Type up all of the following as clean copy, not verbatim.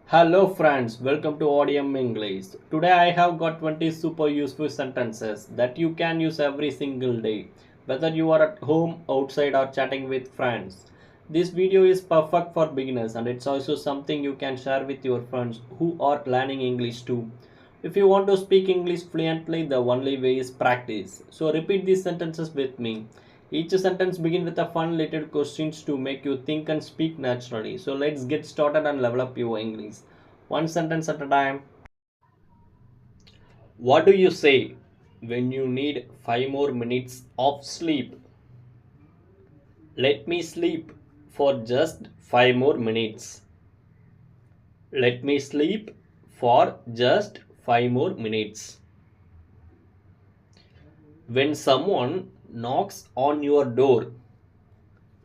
Hello friends, welcome to Audium English. Today I have got 20 super useful sentences that you can use every single day, whether you are at home, outside or chatting with friends. This video is perfect for beginners and it's also something you can share with your friends who are learning English too. If you want to speak English fluently, the only way is practice. So repeat these sentences with me. Each sentence begins with a fun little questions to make you think and speak naturally. So let's get started and level up your English. One sentence at a time. What do you say when you need 5 more minutes of sleep? Let me sleep for just 5 more minutes. Let me sleep for just 5 more minutes. When someone knocks on your door,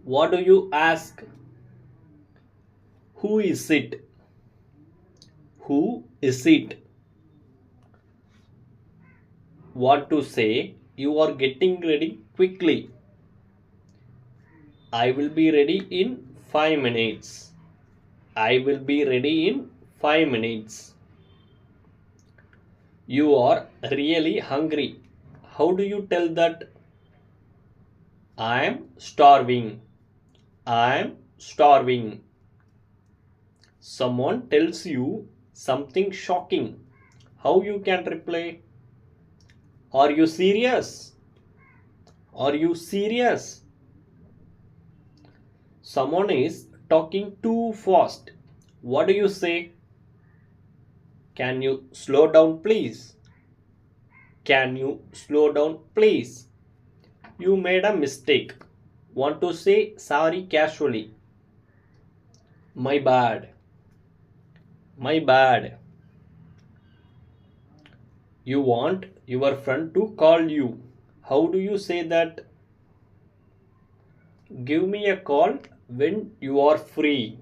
what do you ask? Who is it? Who is it? Want to say you are getting ready quickly. I will be ready in 5 minutes. I will be ready in 5 minutes. You are really hungry. How do you tell that? I am starving. I am starving. Someone tells you something shocking. How you can reply? Are you serious? Are you serious? Someone is talking too fast. What do you say? Can you slow down, please? Can you slow down, please? You made a mistake. Want to say sorry casually. My bad. My bad. You want your friend to call you. How do you say that? Give me a call when you are free.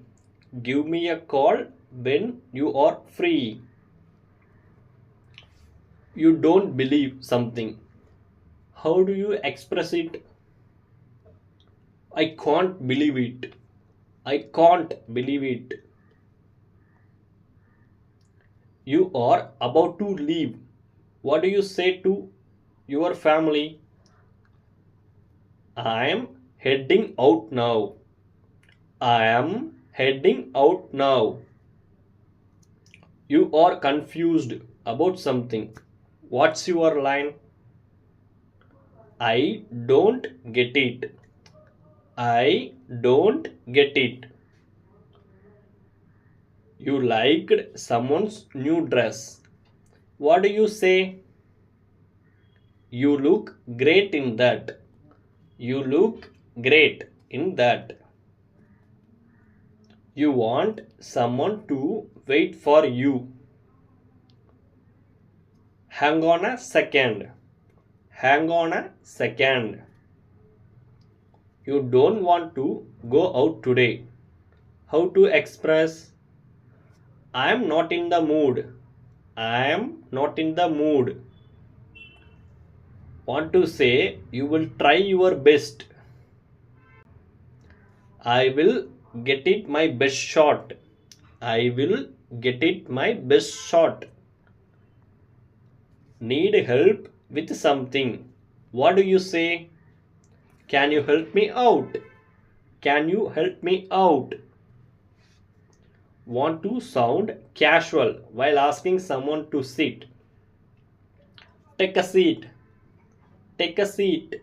Give me a call when you are free. You don't believe something. How do you express it? I can't believe it. I can't believe it. You are about to leave. What do you say to your family? I am heading out now. I am heading out now. You are confused about something. What's your line? I don't get it. I don't get it. You liked someone's new dress. What do you say? You look great in that. You look great in that. You want someone to wait for you. Hang on a second. Hang on a second. You don't want to go out today. How to express? I am not in the mood. I am not in the mood. Want to say you will try your best. I will get it my best shot. I will get it my best shot. Need help with something. What do you say? Can you help me out? Can you help me out? Want to sound casual while asking someone to sit. Take a seat. Take a seat.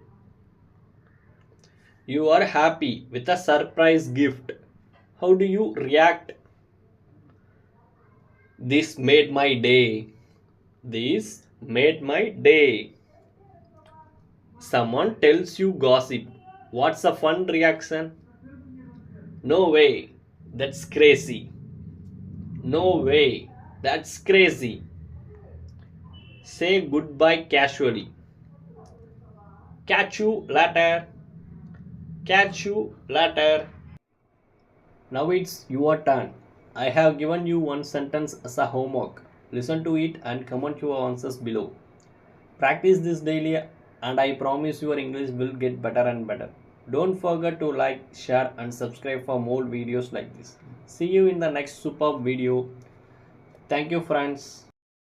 You are happy with a surprise gift. How do you react? This made my day. This made my day. Someone tells you gossip. What's a fun reaction? No way. That's crazy. No way. That's crazy. Say goodbye casually. Catch you later. Catch you later. Now it's your turn. I have given you one sentence as a homework. Listen to it and comment your answers below. Practice this daily and I promise your English will get better and better. Don't forget to like, share and subscribe for more videos like this. See you in the next superb video. Thank you, friends.